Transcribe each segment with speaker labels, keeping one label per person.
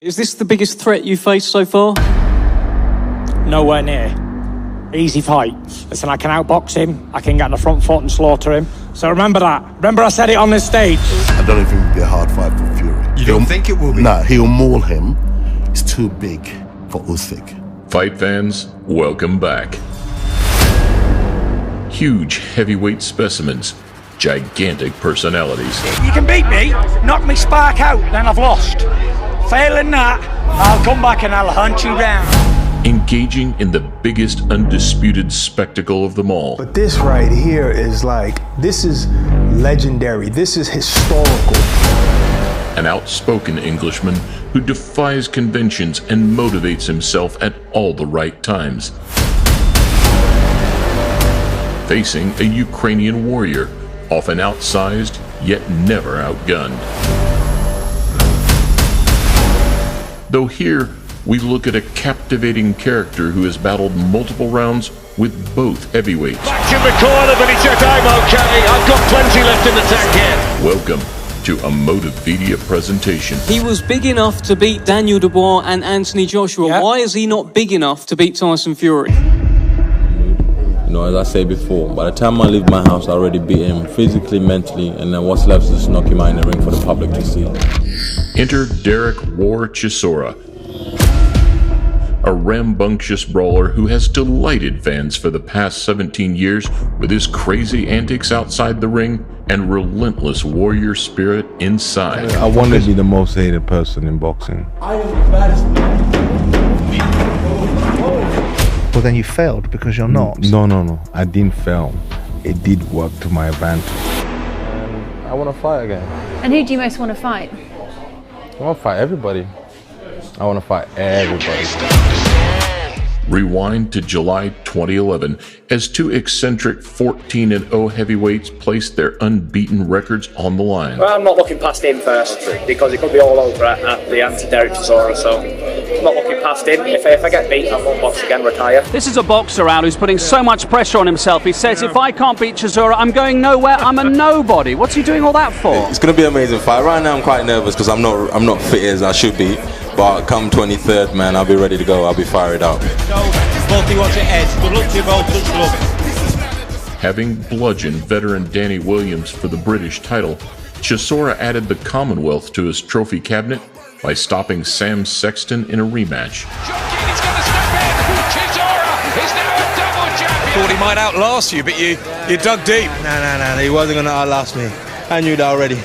Speaker 1: Is this the biggest threat you've faced so far?
Speaker 2: Nowhere near. Easy fight. Listen, I can outbox him, I can get on the front foot and slaughter him. So remember that. Remember I said it on this stage.
Speaker 3: I don't think it will be a hard fight for Fury.
Speaker 4: You don't think it will be?
Speaker 3: No, he'll maul him. It's too big for Usyk.
Speaker 5: Fight fans, welcome back. Huge heavyweight specimens, gigantic personalities.
Speaker 2: You can beat me, knock me spark out, then I've lost. Failing that, I'll come back and I'll hunt you down.
Speaker 5: Engaging in the biggest undisputed spectacle of them all.
Speaker 6: But this right here is this is legendary. This is historical.
Speaker 5: An outspoken Englishman who defies conventions and motivates himself at all the right times. Facing a Ukrainian warrior, often outsized, yet never outgunned. Though here, we look at a captivating character who has battled multiple rounds with both heavyweights.
Speaker 7: Back to recoil, but he said, I'm okay. I've got plenty left in the tank here.
Speaker 5: Welcome to a Motivedia presentation.
Speaker 1: He was big enough to beat Daniel Dubois and Anthony Joshua. Yep. Why is he not big enough to beat Tyson Fury?
Speaker 8: You know, as I said before, by the time I leave my house, I already beat him physically, mentally, and then what's left is just knock him out in the ring for the public to see.
Speaker 5: Enter Derek War Chisora, a rambunctious brawler who has delighted fans for the past 17 years with his crazy antics outside the ring and relentless warrior spirit inside.
Speaker 9: I want to be the most hated person in boxing.
Speaker 10: Well, then you failed because you're not.
Speaker 9: No. I didn't fail. It did work to my advantage.
Speaker 8: I want to fight again.
Speaker 11: And who do you most want to fight?
Speaker 8: I want to fight everybody. I want to fight everybody.
Speaker 5: Rewind to July 2011 as two eccentric 14-0 heavyweights placed their unbeaten records on the line.
Speaker 12: Well, I'm not looking past him first because it could be all over at the anti-Derek Chisora, so I'm not looking past him. If I get beat, I won't box again, retire.
Speaker 13: This is a boxer, Al, who's putting so much pressure on himself. He says, if I can't beat Chisora, I'm going nowhere. I'm a nobody. What's he doing all that for?
Speaker 8: It's going to be an amazing fight. Right now I'm quite nervous because I'm not fit as I should be. But come 23rd, man, I'll be ready to go. I'll be fired up.
Speaker 7: Both watch your heads. Good luck to you both. Touch glove.
Speaker 5: Having bludgeoned veteran Danny Williams for the British title, Chisora added the Commonwealth to his trophy cabinet by stopping Sam Sexton in a rematch.
Speaker 7: He's going to step in. Chisora is now a double champion.
Speaker 4: Thought he might outlast you, but you dug deep.
Speaker 6: No, he wasn't going to outlast me. I knew that already.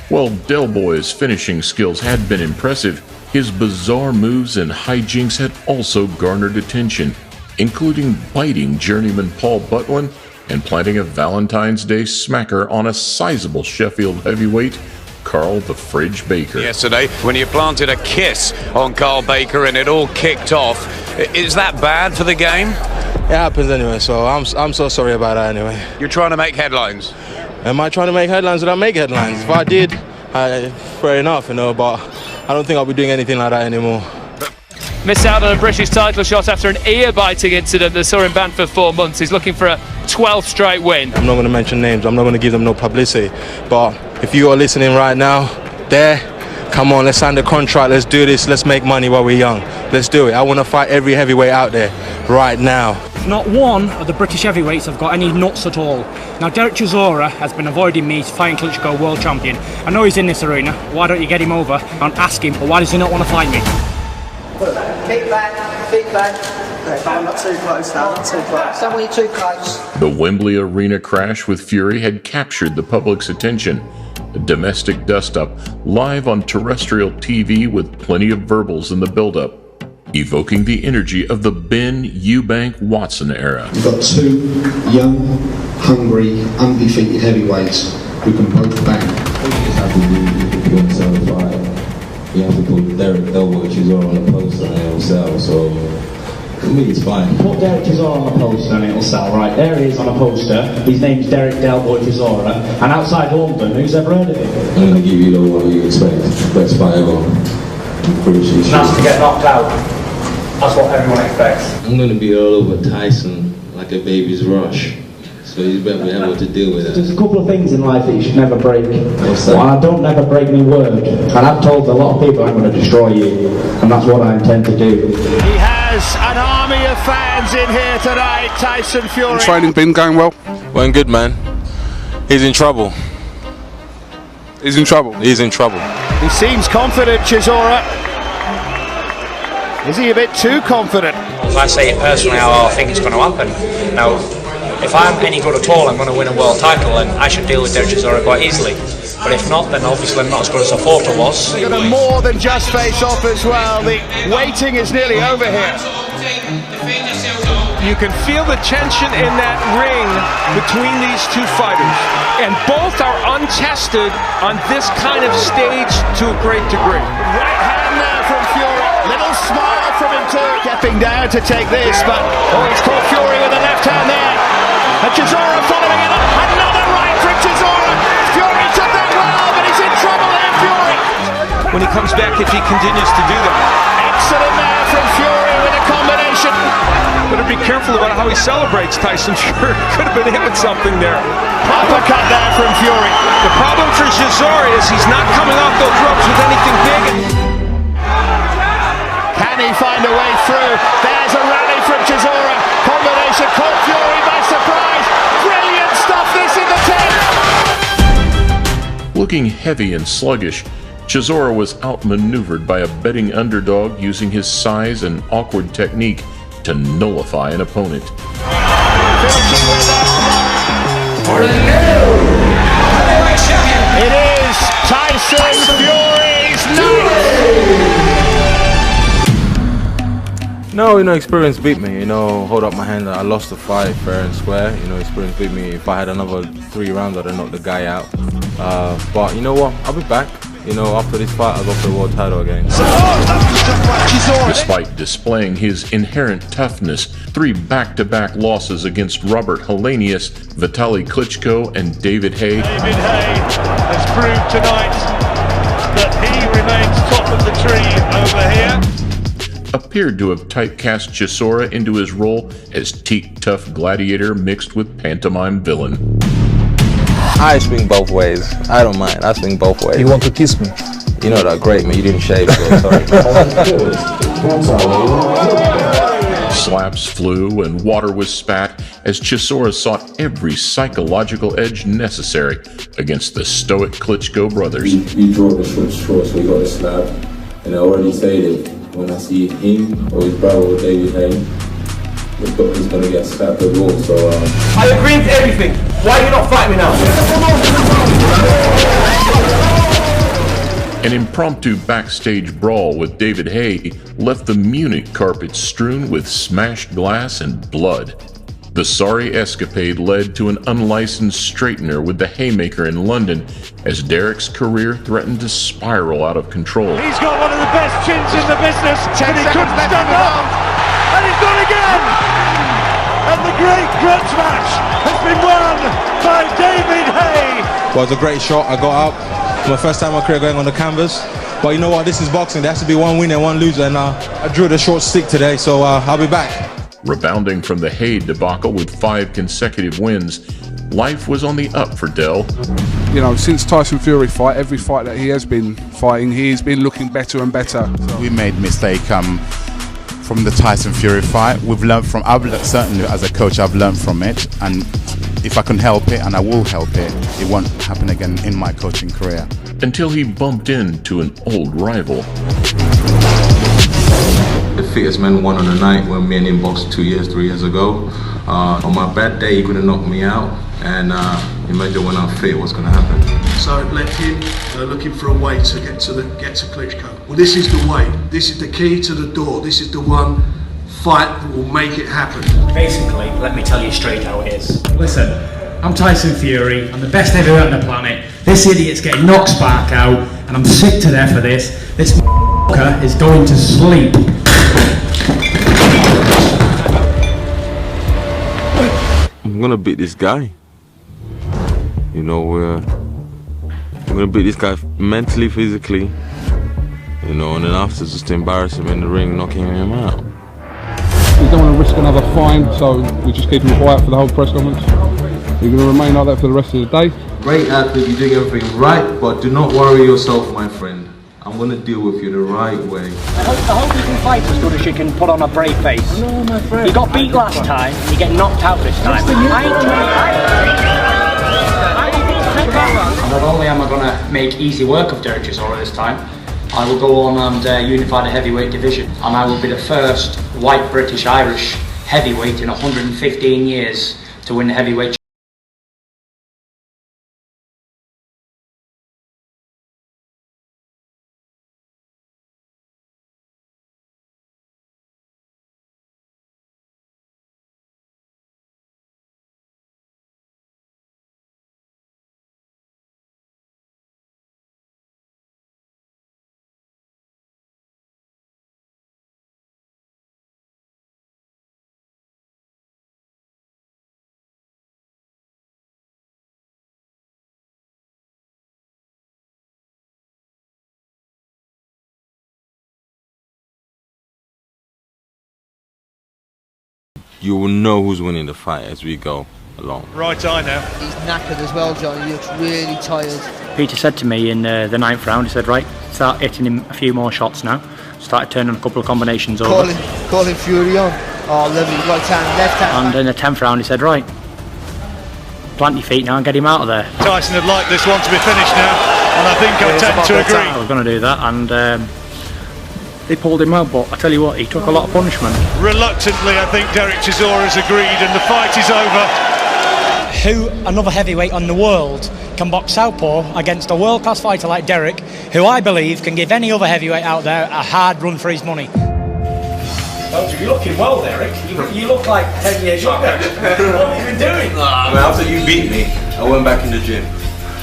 Speaker 5: While Del Boy's finishing skills had been impressive, his bizarre moves and hijinks had also garnered attention, including biting journeyman Paul Butlin and planting a Valentine's Day smacker on a sizable Sheffield heavyweight, Carl the Fridge Baker.
Speaker 7: Yesterday, when you planted a kiss on Carl Baker and it all kicked off, is that bad for the game?
Speaker 6: It happens anyway, so I'm so sorry about that anyway.
Speaker 7: You're trying to make headlines.
Speaker 6: Am I trying to make headlines? Did I make headlines? If I did, fair enough, but I don't think I'll be doing anything like that anymore.
Speaker 14: Missed out on a British title shot after an ear-biting incident that saw him banned for 4 months. He's looking for a 12th straight win.
Speaker 6: I'm not going to mention names. I'm not going to give them no publicity. But if you are listening right now, come on, let's sign the contract. Let's do this. Let's make money while we're young. Let's do it. I want to fight every heavyweight out there right now.
Speaker 2: Not one of the British heavyweights have got any nuts at all. Now, Derek Chisora has been avoiding me fighting Klitschko world champion. I know he's in this arena. Why don't you get him over and ask him, or why does he not want to fight me?
Speaker 15: Kick back. No, not too close now, not too close. Don't want you too close.
Speaker 5: The Wembley Arena crash with Fury had captured the public's attention. A domestic dust-up, live on terrestrial TV with plenty of verbals in the build-up, evoking the energy of the Ben Eubank Watson era.
Speaker 16: You've got two young, hungry, undefeated heavyweights who can both bang.
Speaker 8: All you just have to do if you want to sell the fight, you have to put Derek Chisora on the poster and it'll sell, so for me it's fine.
Speaker 17: Put Derek Chisora on the poster and it'll sell, right? There he is on a poster. His name's Derek Delboy Chisora, and outside London, who's ever heard of him?
Speaker 8: I'm going to give you what you expect. Best fight ever. I'm pretty sure.
Speaker 17: Chance to get knocked out. That's what everyone expects.
Speaker 8: I'm going to be all over Tyson like a baby's rush. So So he's better be able to deal with that.
Speaker 17: There's a couple of things in life that you should never break. Well, I don't never break my word. And I've told a lot of people I'm going to destroy you. And that's what I intend to do.
Speaker 11: He has an army of fans in here tonight, Tyson Fury.
Speaker 18: Training been going well?
Speaker 6: Going good, man. He's in trouble.
Speaker 18: He's in trouble?
Speaker 6: He's in trouble.
Speaker 11: He seems confident, Chisora. Is he a bit too confident?
Speaker 19: As I say it personally, how I think it's going to happen. Now, if I'm any good at all, I'm going to win a world title, and I should deal with Derek Chisora quite easily. But if not, then obviously I'm not as good as I thought I was.
Speaker 11: We're going to more than just face off as well. The waiting is nearly over here.
Speaker 4: You can feel the tension in that ring between these two fighters. And both are untested on this kind of stage to a great degree.
Speaker 11: Right hand there from Fury. Little smile from him too. Stepping down to take this, but he's caught Fury with the left hand there. And Chisora following it up. Another right from Chisora. Fury took that well, but he's in trouble there, Fury.
Speaker 4: When he comes back, if he continues to do that.
Speaker 11: Excellent there from Fury with a combination.
Speaker 4: Better be careful about how he celebrates, Tyson. Sure, could have been hit with something there.
Speaker 11: Uppercut there from Fury.
Speaker 4: The problem for Chisora is he's not coming off those ropes with anything big.
Speaker 11: Can he find a way through? There's a rally from Chisora. Combination caught Fury by surprise. Brilliant stuff this in the 10.
Speaker 5: Looking heavy and sluggish, Chisora was outmaneuvered by a betting underdog using his size and awkward technique to nullify an opponent.
Speaker 11: It is Tyson Fury's night.
Speaker 6: No, experience beat me. Hold up my hand. I lost the fight fair and square. Experience beat me. If I had another 3 rounds, I'd have knocked the guy out. But you know what? I'll be back. After this fight, I'll go for the world title again.
Speaker 5: Despite displaying his inherent toughness, 3 back-to-back losses against Robert Helenius, Vitaly Klitschko, and David Haye.
Speaker 11: David Haye has proved tonight that he remains top of the tree over here.
Speaker 5: Appeared to have typecast Chisora into his role as teak-tough gladiator mixed with pantomime villain.
Speaker 8: I swing both ways. I don't mind. I swing both ways.
Speaker 10: You want to kiss me?
Speaker 8: You know that great, man. You didn't shave, so sorry.
Speaker 5: Slaps flew and water was spat as Chisora sought every psychological edge necessary against the stoic Klitschko brothers.
Speaker 8: We draw the short straw, so we got a slap. And I already stated, when I see him or his brother or David Haye, the doctor's gonna get slapped as well, so
Speaker 11: I agree with everything. Why are you not fighting me now?
Speaker 5: An impromptu backstage brawl with David Haye left the Munich carpet strewn with smashed glass and blood. The sorry escapade led to an unlicensed straightener with the Haymaker in London as Derek's career threatened to spiral out of control.
Speaker 11: He's got one of the best chins in the business, and he couldn't stand up. And he's gone again! And the great grudge match has been won by David Haye!
Speaker 6: Well, it was a great shot. I got up. My first time in my career going on the canvas. But you know what? This is boxing. There has to be one winner and one loser. And I drew the short stick today, so I'll be back.
Speaker 5: Rebounding from the Haye debacle with 5 consecutive wins, life was on the up for Del.
Speaker 18: Since Tyson Fury fight, every fight that he has been fighting, he's been looking better and better. So.
Speaker 9: We made mistake from the Tyson Fury fight. We've learned from, certainly as a coach, I've learned from it. And if I can help it, and I will help it, it won't happen again in my coaching career.
Speaker 5: Until he bumped into an old rival.
Speaker 8: the fittest man won on the night when me and him boxed 3 years ago. On my bad day, he could have knocked me out, and imagine when I'm fit, what's going to happen.
Speaker 20: So let him looking for a way to get to Klitschko. Well, this is the way. This is the key to the door. This is the one fight that will make it happen. Basically, let me tell you straight how it is.
Speaker 2: Listen, I'm Tyson Fury. I'm the best heavyweight on the planet. This idiot's getting knocked spark out, and I'm sick to death of this. This motherfucker is going to sleep.
Speaker 8: I'm gonna beat this guy. You know, I'm gonna beat this guy mentally, physically. You know, and then after just embarrass him in the ring, knocking him out.
Speaker 18: We don't want to risk another fine, so we just keep him quiet for the whole press conference. You're going to remain like that for the rest of the day.
Speaker 21: Great athlete, you're doing everything right, but do not worry yourself, my friend. I'm going to deal with you the right way.
Speaker 2: I hope you can fight as good as you can put on a brave face.
Speaker 21: No, my friend.
Speaker 2: You got beat last time, you get knocked out this time. Not only am I going to make easy work of Derek Chisora this time, I will go on and unify the heavyweight division, and I will be the first white British-Irish heavyweight in 115 years to win the heavyweight.
Speaker 22: You will know who's winning the fight as we go along.
Speaker 11: Right eye now.
Speaker 15: He's knackered as well, John. He looks really tired.
Speaker 2: Peter said to me in the 9th round, he said, right, start hitting him a few more shots now. Started turning a couple of combinations over.
Speaker 15: Calling Fury on. Oh, lovely. Right hand, left hand.
Speaker 2: And in the 10th round, he said, right, plant your feet now and get him out of there.
Speaker 11: Tyson would like this one to be finished now, and I think I tend to agree.
Speaker 2: I was going to do that, and they pulled him out, but I tell you what, he took a lot of punishment.
Speaker 11: Reluctantly, I think Derek Chisora's agreed, and the fight is over.
Speaker 2: Who, another heavyweight on the world, can box southpaw against a world-class fighter like Derek, who I believe can give any other heavyweight out there a hard run for his money. You're looking well, Derek. You look like 10 years younger. What have you been doing?
Speaker 22: I mean, after you beat me, I went back in the gym.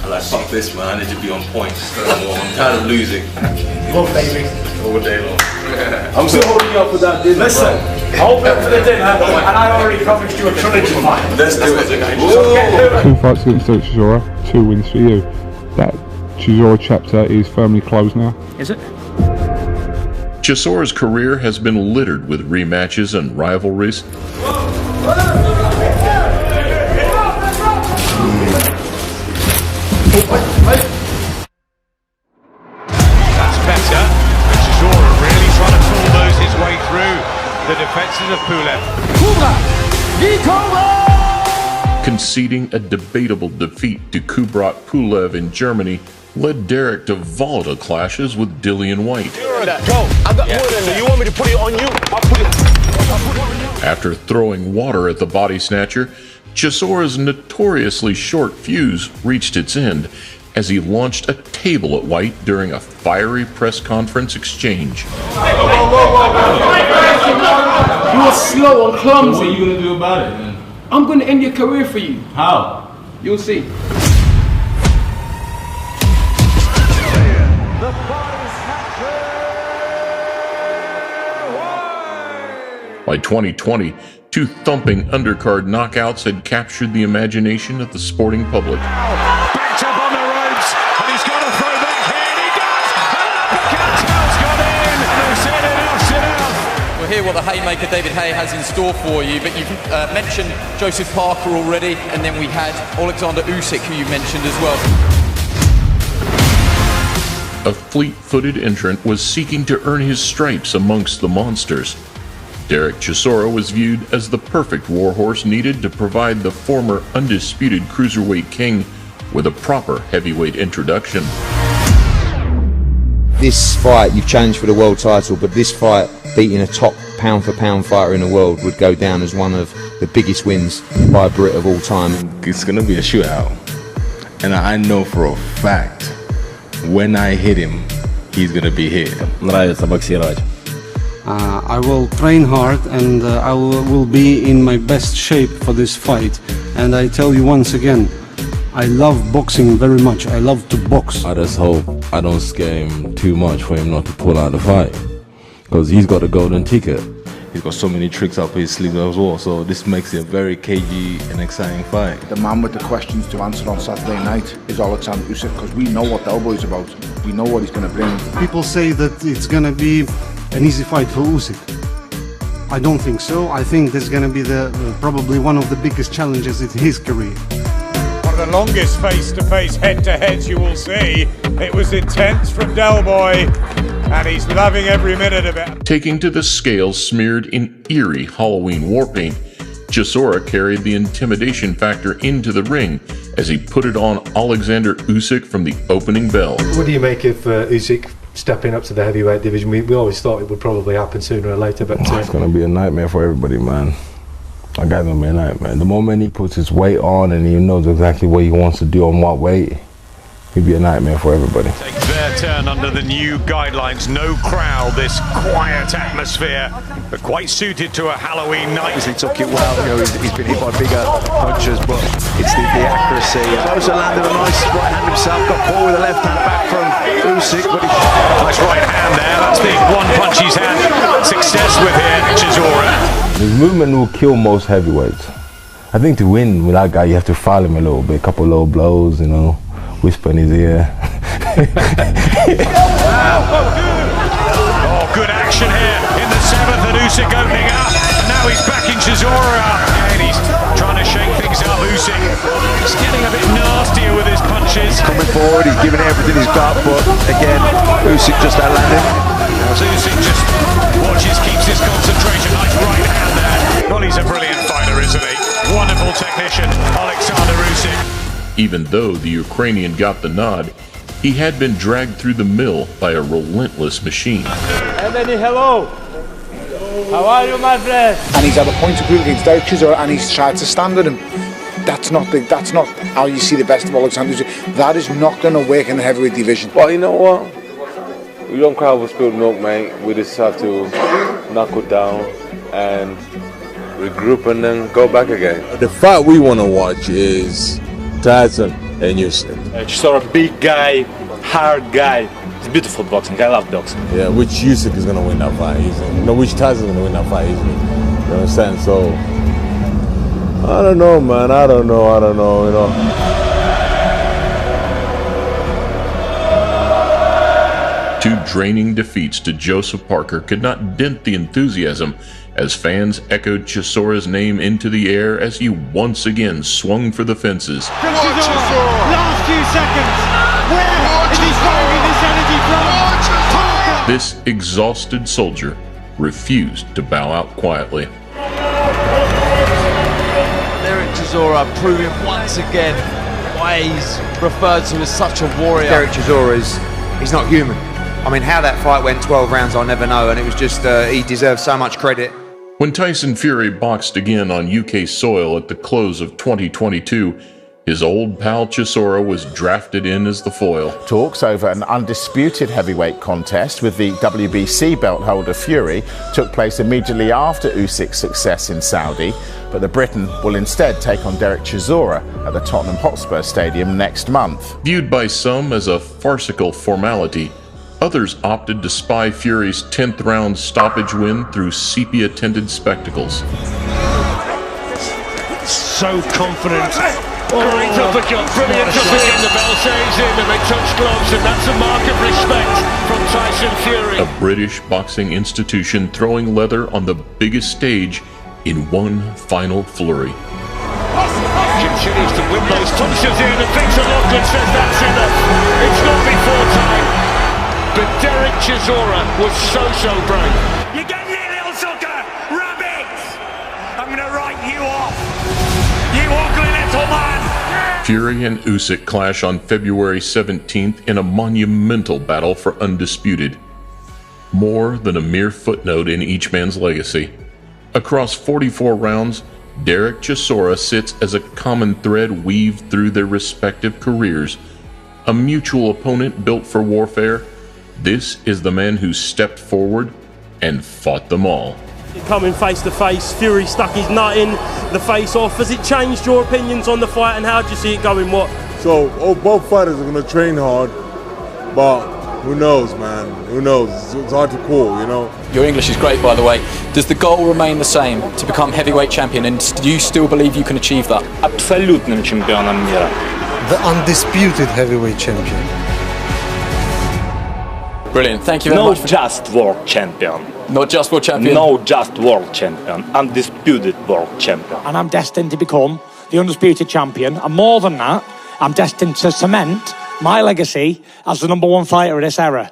Speaker 22: I like, fuck this, man. I need to be on point. I'm tired of losing.
Speaker 2: Go, baby.
Speaker 22: All day long. I'm still holding you up for that dinner.
Speaker 2: Listen, hold me up for the dinner, and I already promised you a trilogy fight.
Speaker 22: Let's do it.
Speaker 18: 2 fights against Derek Chisora, 2 wins for you. That Chisora chapter is firmly closed now.
Speaker 2: Is it?
Speaker 5: Chisora's career has been littered with rematches and rivalries.
Speaker 4: That's better. And Chisora really trying to bulldoze his way through the defences of Pulev.
Speaker 5: Conceding a debatable defeat to Kubrat Pulev in Germany led Derek to volatile clashes with Dillian White.
Speaker 11: Go. I got more than that. You want me to put it on you? I'll put it on you.
Speaker 5: After throwing water at the body snatcher, Chisora's notoriously short fuse reached its end as he launched a table at White during a fiery press conference exchange.
Speaker 21: You are slow and clumsy. What are you going to do about it, then?
Speaker 23: I'm going to end your career for you.
Speaker 21: How?
Speaker 23: You'll see.
Speaker 5: By 2020, 2 thumping undercard knockouts had captured the imagination of the sporting public.
Speaker 4: Backed up on the ropes, and he's got to throw back here, and he does! And Cartel's got in, and they've said enough's enough.
Speaker 24: We'll hear what the Haymaker David Hay has in store for you, but you've mentioned Joseph Parker already, and then we had Olesksandr Usyk, who you mentioned as well.
Speaker 5: A fleet-footed entrant was seeking to earn his stripes amongst the monsters. Derek Chisora was viewed as the perfect warhorse needed to provide the former undisputed cruiserweight king with a proper heavyweight introduction.
Speaker 25: This fight, you've challenged for the world title, but this fight, beating a top pound-for-pound fighter in the world, would go down as one of the biggest wins by a Brit of all time.
Speaker 21: It's going to be a shootout. And I know for a fact, when I hit him, he's going to be hit.
Speaker 26: Нравится боксировать. I will train hard and I will be in my best shape for this fight. And I tell you once again, I love boxing very much. I love to box.
Speaker 21: I just hope I don't scare him too much for him not to pull out the fight. Because he's got a golden ticket. He's got so many tricks up his sleeve as well. So this makes it a very cagey and exciting fight.
Speaker 10: The man with the questions to answer on Saturday night is Olesksandr Usyk, because we know what Del Boy's about. We know what he's going to bring.
Speaker 26: People say that it's going to be an easy fight for Usyk. I don't think so. I think this is going to be probably one of the biggest challenges in his career.
Speaker 1: One of the longest face-to-face head-to-heads you will see. It was intense from Del Boy, and he's loving every minute of it.
Speaker 5: Taking to the scales smeared in eerie Halloween war paint, Chisora carried the intimidation factor into the ring as he put it on Olesksandr Usyk from the opening bell.
Speaker 3: What do you make of Usyk stepping up to the heavyweight division? We always thought it would probably happen sooner or later, but
Speaker 21: it's going to be a nightmare for everybody, man. That guy's going to be a nightmare. The moment he puts his weight on and he knows exactly what he wants to do on what weight, he'll be a nightmare for everybody.
Speaker 7: Takes their turn under the new guidelines. No crowd, this quiet atmosphere, but quite suited to a Halloween night.
Speaker 11: He took it well. You know, he's been hit by bigger punches, but it's the accuracy. Closer landed a nice right hand himself. Got caught with a left hand back from Usyk, but
Speaker 7: nice right hand there. That's the one punch he's had success with here, Chisora.
Speaker 21: His movement will kill most heavyweights. I think to win with that guy, you have to file him a little bit, a couple low blows, you know, whisper in his ear.
Speaker 7: Oh, good action here in the 7th, and Usyk opening up, and now he's backing Chisora up, and he's trying to shake things up. Usyk, he's getting a bit nastier with his punches.
Speaker 11: Coming forward, he's giving everything he's got, but again, Usyk just outlanded.
Speaker 7: So Usyk just watches, keeps his concentration. Nice right hand there. Well, he's a brilliant fighter, isn't he? Wonderful technician, Olesksandr Usyk.
Speaker 5: Even though the Ukrainian got the nod, he had been dragged through the mill by a relentless machine.
Speaker 12: Emily, hello. How are you, my friend?
Speaker 10: And he's had a point of view against Derek Chisora, and he's tried to stand with him. That's not how you see the best of Olesksandr Usyk. That is not going to work in the heavyweight division.
Speaker 21: Well, you know what? We don't cry over spilled milk, mate. We just have to knuckle down and regroup and then go back again.
Speaker 13: The fight we want to watch is Tyson and Usyk.
Speaker 14: Chisora, big guy, hard guy. It's beautiful boxing. I love boxing.
Speaker 13: Yeah, which Usyk is going to win that fight easily. You know, which Tyson is going to win that fight easily. You understand? So, I don't know, man. I don't know, you know.
Speaker 5: Two draining defeats to Joseph Parker could not dent the enthusiasm as fans echoed Chisora's name into the air as he once again swung for the fences.
Speaker 12: Last few seconds. Where is he throwing this energy from?
Speaker 5: This exhausted soldier refused to bow out quietly.
Speaker 24: Derek Chisora proving once again why he's referred to as such a warrior.
Speaker 25: Derek Chisora he's not human. I mean, how that fight went 12 rounds, I'll never know, and it was just, he deserves so much credit.
Speaker 5: When Tyson Fury boxed again on UK soil at the close of 2022, his old pal Chisora was drafted in as the foil.
Speaker 27: Talks over an undisputed heavyweight contest with the WBC belt holder Fury took place immediately after Usyk's success in Saudi, but the Briton will instead take on Derek Chisora at the Tottenham Hotspur Stadium next month.
Speaker 5: Viewed by some as a farcical formality, others opted to spy Fury's 10th round stoppage win through sepia-tinted spectacles.
Speaker 4: So confident. Great uppercut, brilliant uppercut. The bell saves in and they touch gloves, and that's a mark of respect from Tyson Fury.
Speaker 5: A British boxing institution throwing leather on the biggest stage in one final flurry.
Speaker 4: Continues to win those punches in, and Victor Lachlan says that's enough. It's not before time. But Derek Chisora was so brave.
Speaker 12: You get me, little sucker! Rabbit! I'm gonna write you off! You ugly little man!
Speaker 5: Fury and Usyk clash on February 17th in a monumental battle for undisputed. More than a mere footnote in each man's legacy. Across 44 rounds, Derek Chisora sits as a common thread weaved through their respective careers. A mutual opponent built for warfare. This is the man who stepped forward and fought them all.
Speaker 12: Coming face to face, Fury stuck his nut in the face off. Has it changed your opinions on the fight, and how do you see it going? What?
Speaker 13: So both fighters are going to train hard, but who knows, man? Who knows? It's hard to call, you know?
Speaker 24: Your English is great, by the way. Does the goal remain the same, to become heavyweight champion, and do you still believe you can achieve that?
Speaker 14: Абсолютным чемпионом мира.
Speaker 26: The undisputed heavyweight champion.
Speaker 24: Brilliant. Thank you very much.
Speaker 14: No just world champion.
Speaker 24: Not just world champion.
Speaker 14: No just world champion. Undisputed world champion.
Speaker 2: And I'm destined to become the undisputed champion. And more than that, I'm destined to cement my legacy as the #1 fighter of this era.